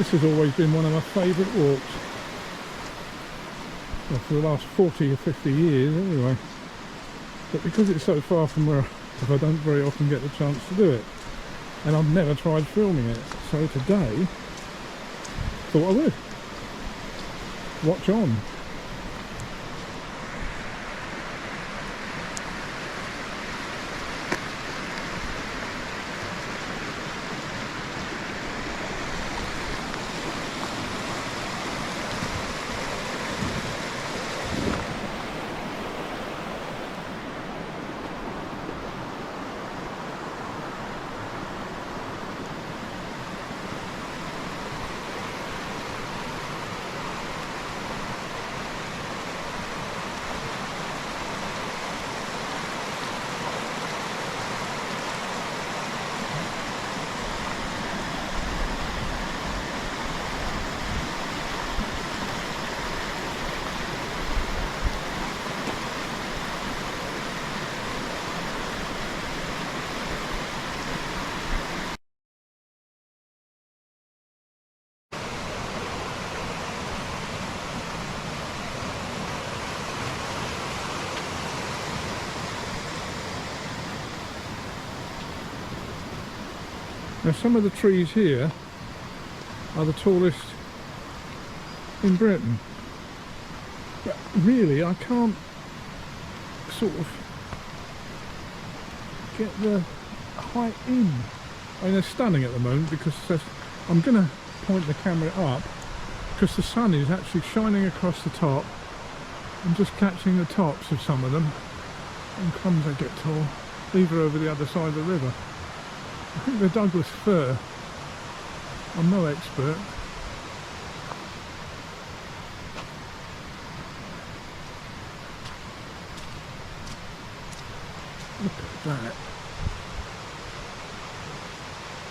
This has always been one of my favourite walks. Well, for the last 40 or 50 years anyway. But because it's so far from where I don't very often get the chance to do it. And I've never tried filming it. So today, thought I would. Watch on. Now some of the trees here are the tallest in Britain, but really I can't sort of get the height in. I mean, they're stunning at the moment because I'm going to point the camera up because the sun is actually shining across the top and just catching the tops of some of them, and crumbs they get tall. These are over the other side of the river. I think they're Douglas fir. I'm no expert. Look at that.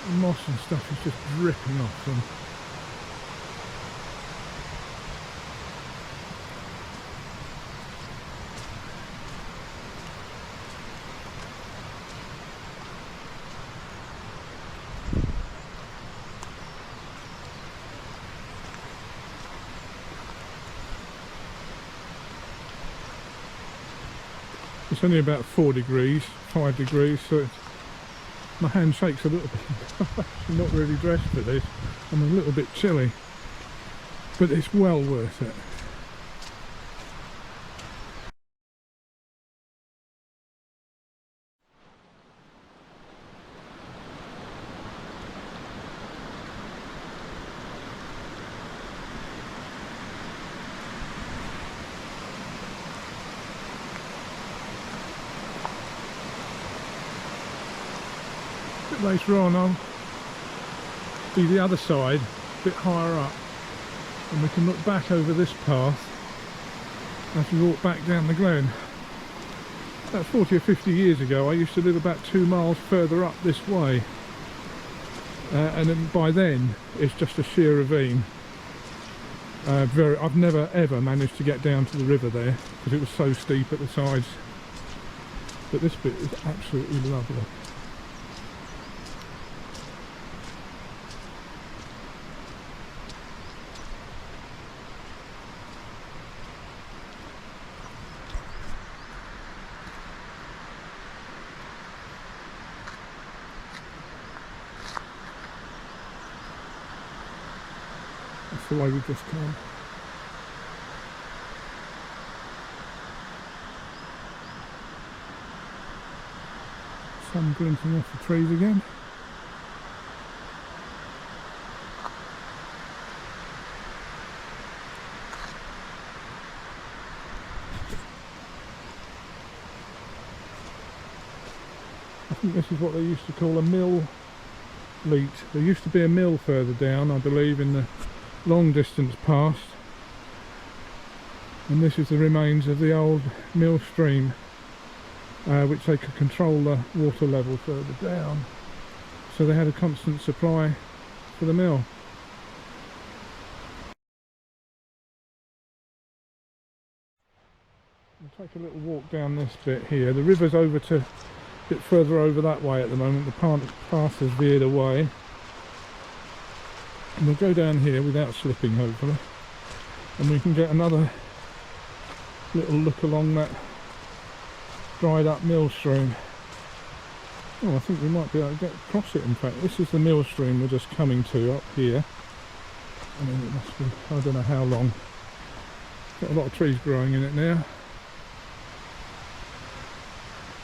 The moss and stuff is just dripping off them. It's only about 4 degrees, 5 degrees, so my hand shakes a little bit. I'm actually not really dressed for this. I'm a little bit chilly, but it's well worth it. Later on I'll do the other side, a bit higher up, and we can look back over this path as we walk back down the glen. About 40 or 50 years ago I used to live about 2 miles further up this way, and then by then it's just a sheer ravine. I've never ever managed to get down to the river there because it was so steep at the sides, but this bit is absolutely lovely. That's the way we've just come. Sun glinting off the trees again. I think this is what they used to call a mill leat. There used to be a mill further down, I believe, in the long distance past, and this is the remains of the old mill stream, which they could control the water level further down, so they had a constant supply for the mill. We'll take a little walk down this bit here. The river's over to a bit further over that way at the moment. The path has veered away. And we'll go down here without slipping, hopefully, and we can get another little look along that dried up mill stream. Oh, I think we might be able to get across it. In fact, this is the mill stream we're just coming to up here. I mean, it must be, I don't know how long. Got a lot of trees growing in it now.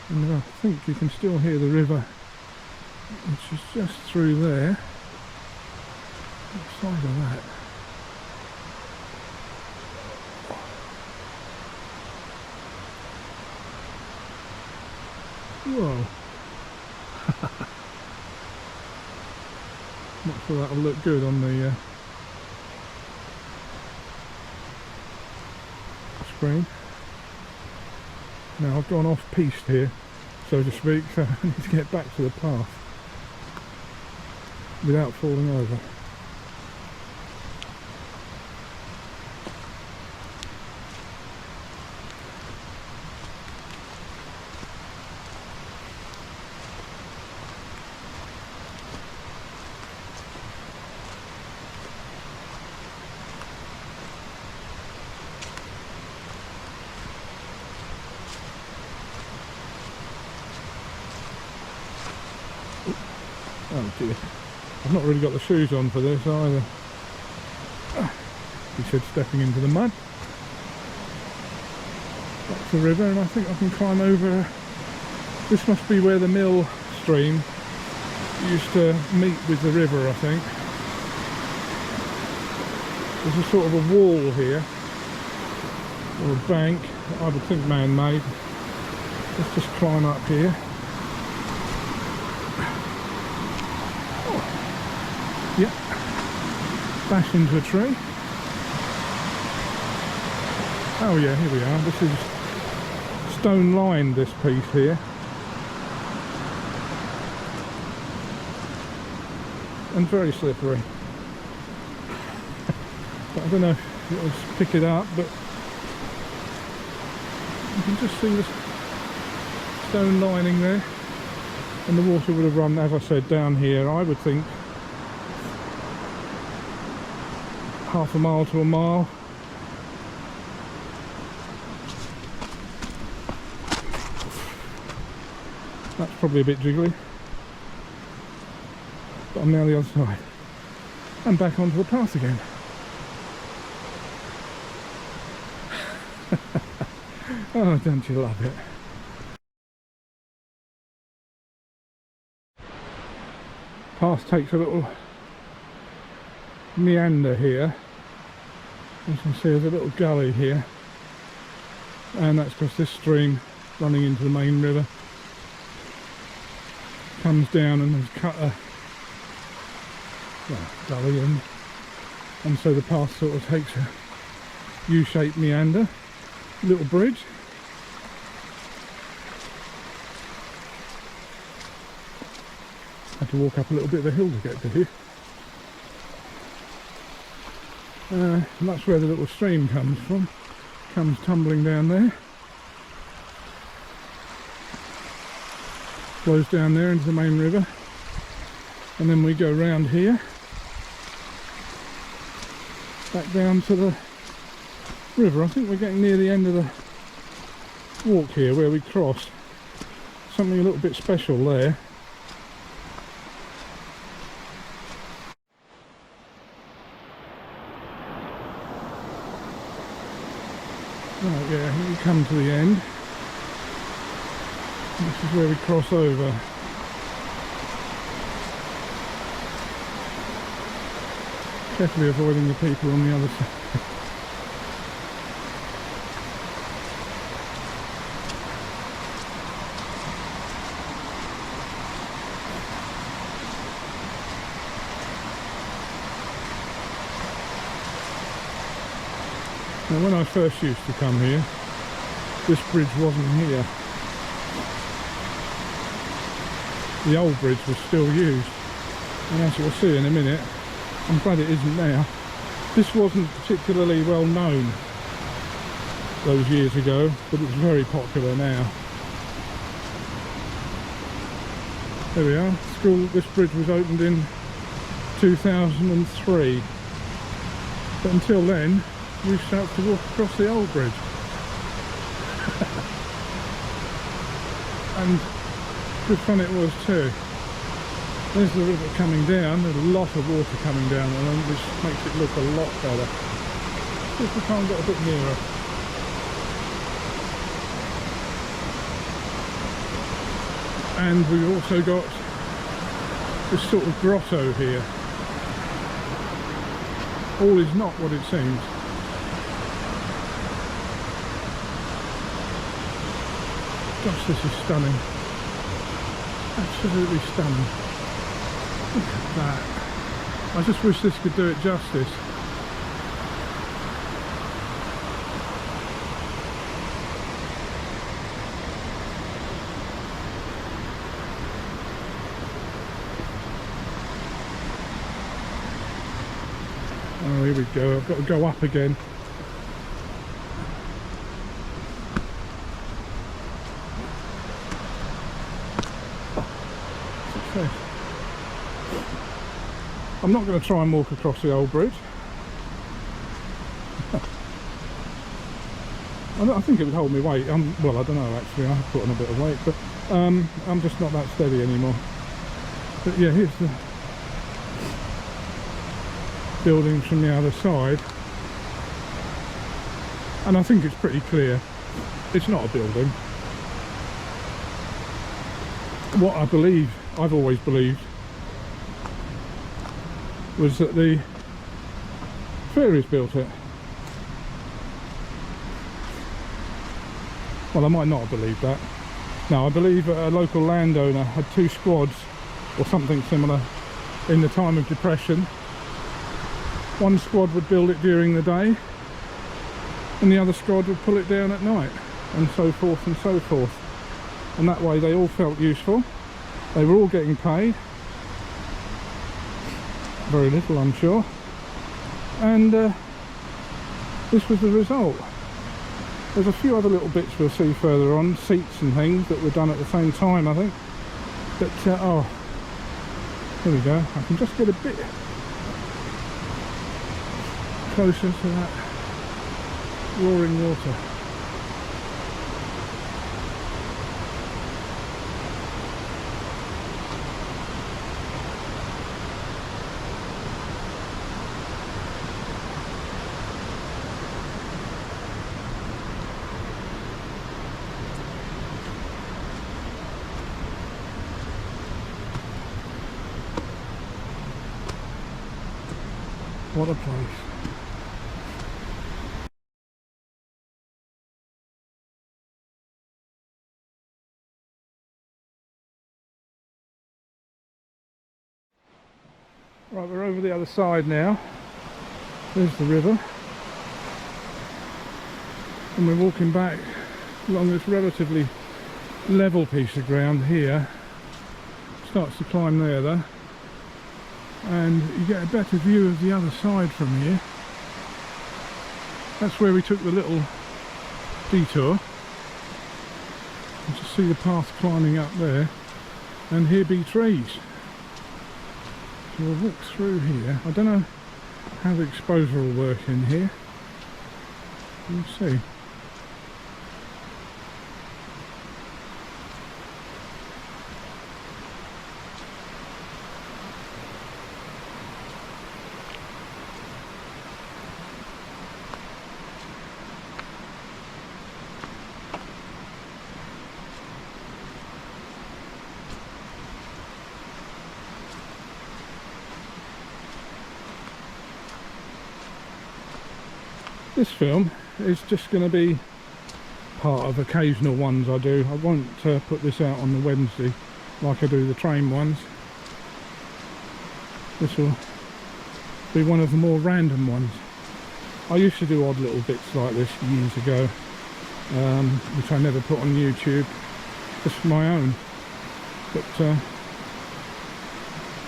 And I think you can still hear the river, which is just through there. What side of that? Whoa. Not sure that'll look good on the screen. Now I've gone off piste here, so to speak, so I need to get back to the path without falling over. Oh dear, I've not really got the shoes on for this either. He said stepping into the mud. That's the river, and I think I can climb over. This must be where the mill stream used to meet with the river, I think. There's a sort of a wall here, or a bank, I would think man-made. Let's just climb up here. Yep, bash into a tree. Oh yeah, here we are. This is stone lined, this piece here. And very slippery. But I don't know if it'll pick it up, but you can just see the stone lining there. And the water would have run, as I said, down here, I would think, half a mile to a mile. That's probably a bit jiggly, but I'm now the other side and back onto the path again. Oh, don't you love it? Path takes a little meander here. You can see there's a little gully here, and that's because this stream running into the main river comes down and has cut a gully in, and so the path sort of takes a U-shaped meander, little bridge. Had to walk up a little bit of a hill to get to here. And that's where the little stream comes from, comes tumbling down there, flows down there into the main river, and then we go round here, back down to the river. I think we're getting near the end of the walk here where we cross. Something a little bit special there. Right, yeah, we come to the end. This is where we cross over. Carefully avoiding the people on the other side. Now, when I first used to come here, this bridge wasn't here. The old bridge was still used, and as you'll see in a minute, I'm glad it isn't now. This wasn't particularly well known those years ago, but it's very popular now. There we are. School. This bridge was opened in 2003. But until then, we used to have to walk across the old bridge. And good fun it was too. There's the river coming down. There's a lot of water coming down, and which makes it look a lot better. Just to try and get a bit nearer. And we've also got this sort of grotto here. All is not what it seems. Gosh, this is stunning. Absolutely stunning. Look at that. I just wish this could do it justice. Oh, here we go. I've got to go up again. Okay. I'm not going to try and walk across the old bridge. I think it would hold me weight. Well, I don't know actually. I have put on a bit of weight, but I'm just not that steady anymore. But yeah, here's the buildings from the other side, and I think it's pretty clear it's not a building. What I've always believed was that the fairies built it. Well, I might not have believed that. No, I believe a local landowner had two squads or something similar in the time of depression. One squad would build it during the day and the other squad would pull it down at night, and so forth and so forth. And that way they all felt useful. They were all getting paid. Very little, I'm sure. And this was the result. There's a few other little bits we'll see further on, seats and things that were done at the same time, I think. But, oh, here we go. I can just get a bit closer to that roaring water. What a place. Right, we're over the other side now. There's the river. And we're walking back along this relatively level piece of ground here. Starts to climb there though. And you get a better view of the other side from here. That's where we took the little detour. You just see the path climbing up there, and here be trees. So we'll walk through here. I don't know how the exposure will work in here. We'll see. This film is just going to be part of occasional ones I do. I won't put this out on the Wednesday like I do the train ones. This will be one of the more random ones. I used to do odd little bits like this years ago, which I never put on YouTube, just for my own. But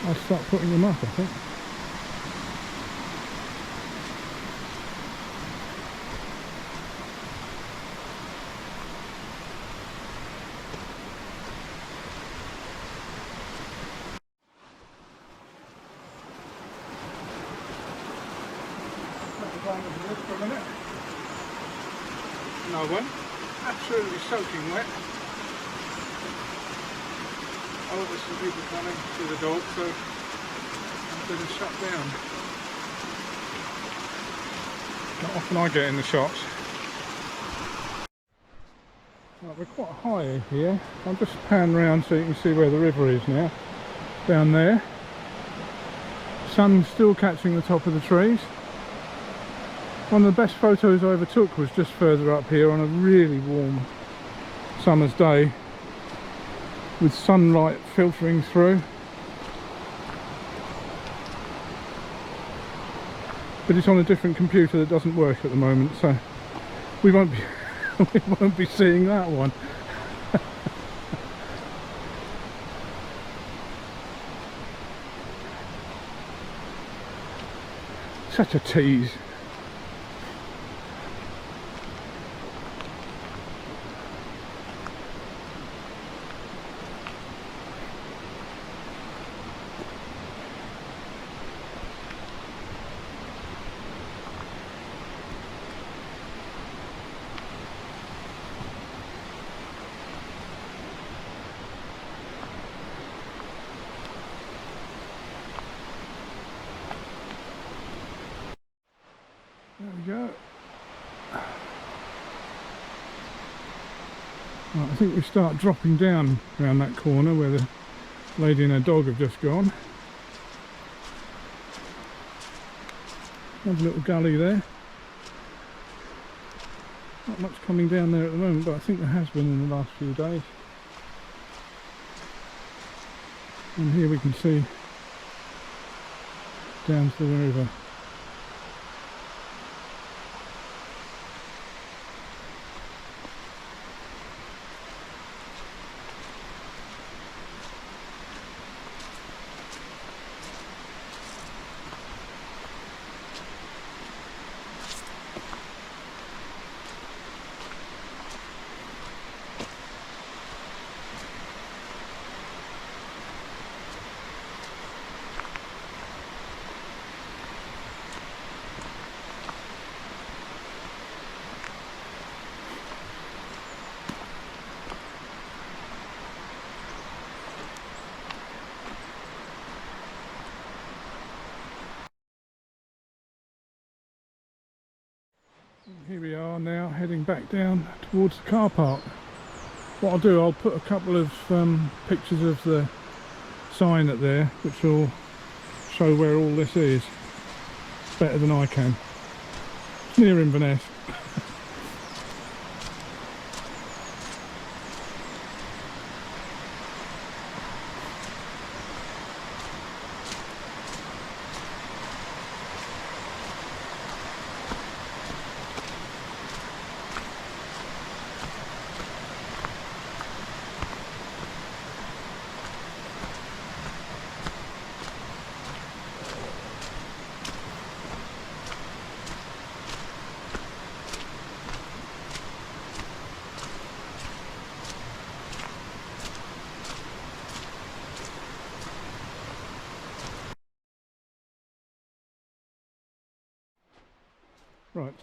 I'll start putting them up, I think. for a minute. No one. Absolutely soaking wet. Oh, there's some people coming to the dog, so I'm going to shut down. Not often I get in the shots. Right, we're quite high here. I'll just pan round so you can see where the river is now. Down there. Sun's still catching the top of the trees. One of the best photos I ever took was just further up here on a really warm summer's day with sunlight filtering through. But it's on a different computer that doesn't work at the moment, so we won't be seeing that one. Such a tease. There we go. Right, I think we start dropping down around that corner where the lady and her dog have just gone. Another little gully there. Not much coming down there at the moment, but I think there has been in the last few days. And here we can see down to the river. Here we are now heading back down towards the car park. What I'll do, I'll put a couple of pictures of the sign up there which will show where all this is better than I can. It's near Inverness. Right.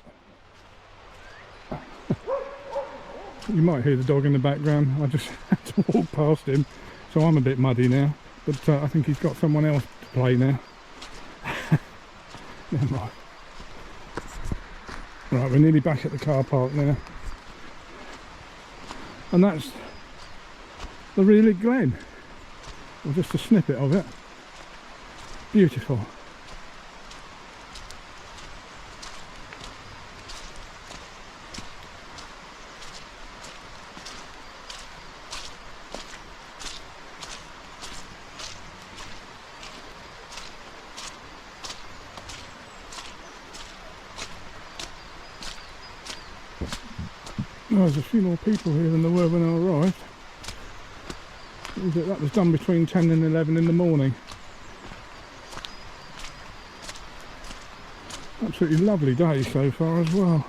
You might hear the dog in the background. I just had to walk past him, so I'm a bit muddy now. But I think he's got someone else to play now. Never mind. Right, we're nearly back at the car park now. And that's the Reelig Glen. Or just a snippet of it. Beautiful. Oh, there's a few more people here than there were when I arrived. That was done between 10 and 11 in the morning. Absolutely lovely day so far as well.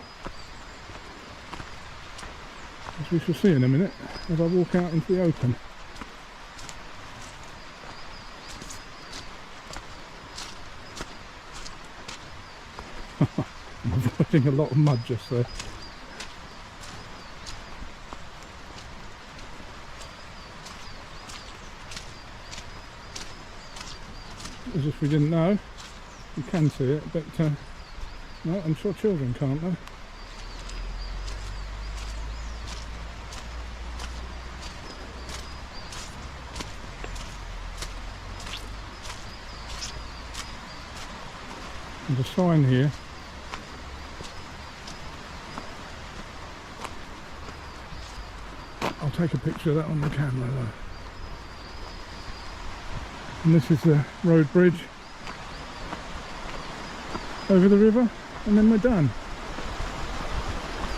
As we shall see in a minute as I walk out into the open. My getting a lot of mud just there. As if we didn't know. You can see it, but no, I'm sure children can't though. There's a sign here. I'll take a picture of that on the camera though. And this is the road bridge over the river, and then we're done.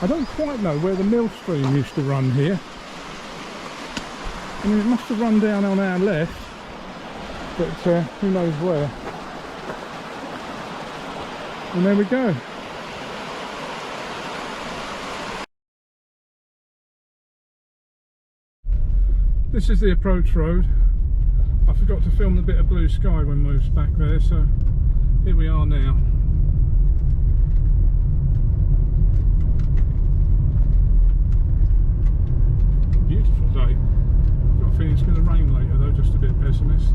I don't quite know where the mill stream used to run here. I mean, it must have run down on our left, but who knows where. And there we go. This is the approach road. I forgot to film the bit of blue sky when we was back there, so here we are now. Beautiful day. I've got a feeling it's going to rain later though, just a bit pessimist.